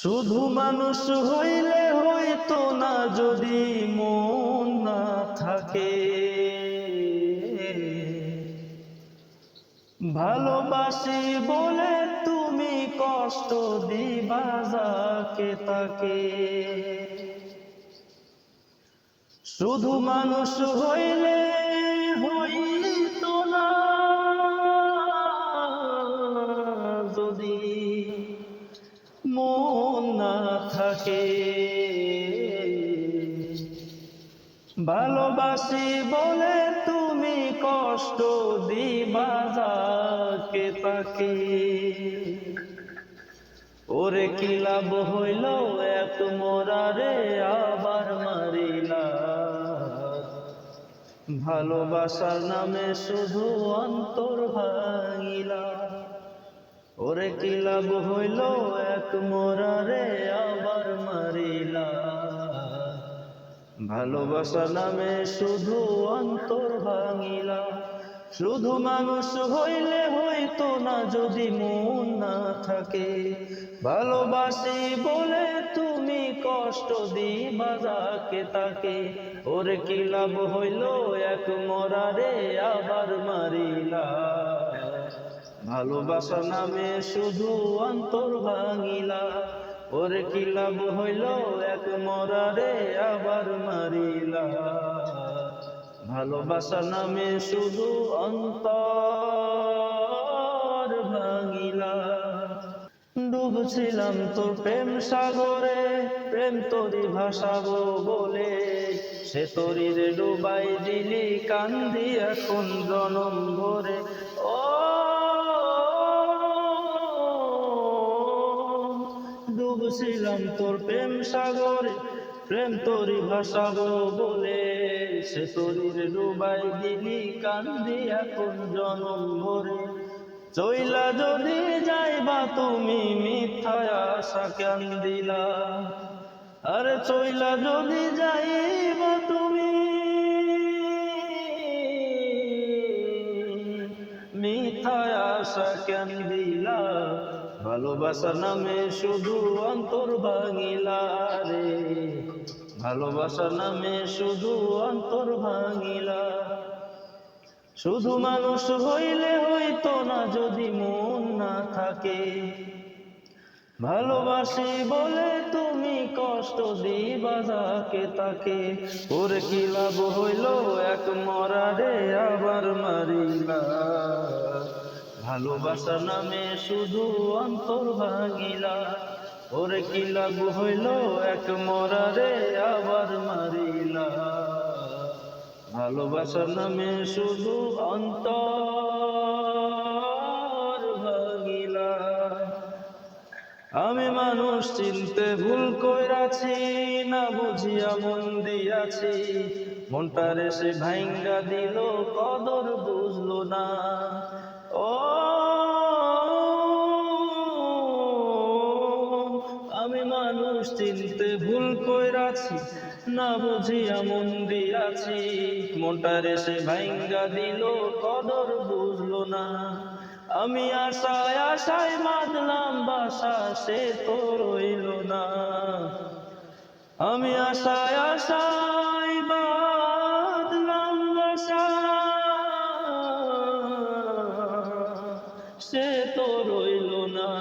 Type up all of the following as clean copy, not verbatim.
শুধু মানুষ হইলে হইতো না যদি মন না থাকে। ভালোবাসি বলে তুমি কষ্ট দিবা যাকে তাকে। শুধু মানুষ হইলে হইতো না যদি মন না থাকে। ভালোবাসি বলে তুমি কষ্ট দিবা যাকে তাকে। ওরে কি লাভ হইল এক মরারে আবার মারিলা। ভালোবাসার নামে শুধু অন্তর ভাঙিলা। ওরে কি লাভ হইল এক মরারে আবার মারিলা। ভালোবাসার নামে শুধু অন্তর ভাঙিলা। শুধু মানুষ হইলে হইতো না যদি মন না থাকে। ভালোবাসি বলে তুমি কষ্ট দিবা যাকে তাকে। ওরে কি লাভ হইল এক মরারে আবার মারিলা। ভালোবাসা নামে শুধু অন্তর ভাঙিলা। ওরে কি লাভ হইল এক মরারে আবার মারিলা। ভালোবাসা নামে শুধু অন্তর ভাঙিলা। ডুবছিলাম তোর প্রেম সাগরে, প্রেম তোরি ভাসাবো বলে। সে তোরি রে ডুবাই দিলি কান্দি এখন জনম ভরে। ও ডুবছিলাম তোর প্রেম সাগরে, প্রেম তোরি ভাসাবো বলে। সে তোরি রে ডুবাই দিলি কান্দি এখন জনম ভরে। চইলা যদি যাইবা তুমি মিথ্যায় আশা কেন দিলা। আরে চইলা যদি যাইবা তুমি মিথ্যায় আশা কেন দিলা। ভালোবাসা নামে শুধু অন্তর ভাঙিলা রে। ভালোবাসা নামে শুধু অন্তর ভাঙিলা। শুধু মানুষ হইলে হইতো না যদি মন না থাকে। ভালোবাসি বলে তুমি কষ্ট দিবা যাকে তাকে। ওরে কি লাভ হইল এক মরারে আবার মারিলা। ভালোবাসা নামে শুধু অন্তর ভাঙিলা। ওরে কি লাভ হইল এক মরারে আবার মারিলা। ভালোবাসার নামে শুধু অন্তর ভাঙিলা। আমি মানুষ চিনতে ভুল কইরাছি, না বুঝিয়া মন দিয়াছি। মনটারে সে ভাঙ্গা দিল কদর বুঝলো না। ও আমি মানুষ চিনতে ভুল কইরাছি, না বুঝিয়া মন দিয়াছি। মনটারে সে ভাঙ্গা দিল কদর বুঝলো না। আমি আশায় আশায় বাঁধলাম বাসা সে তো রইল না। আমি আশায় আশায় বাঁধলাম বাসা সে তো রইল না।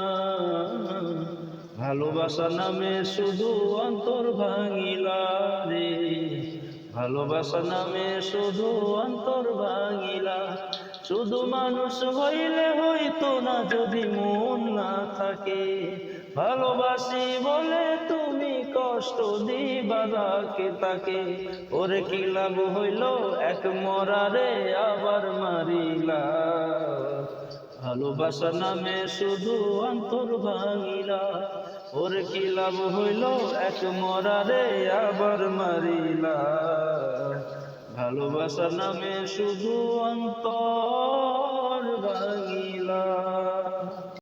ভালোবাসা নামে শুধু অন্তর ভাঙিলা রে। ভালোবাসা নামে শুধু অন্তর ভাঙিলা। শুধু মানুষ হইলে হইতো না যদি মন না থাকে। ভালোবাসি বলে তুমি কষ্ট দিবা যাকে তাকে। ওরে কি লাভ হইল এক মরারে আবার মারিলা। ভালোবাসা নামে শুধু অন্তর ভাঙিলা। ওরে কি লাভ হইল এক মরারে আবার মারিলা। ভালোবাসা নামে শুধু অন্তর ভাঙিলা।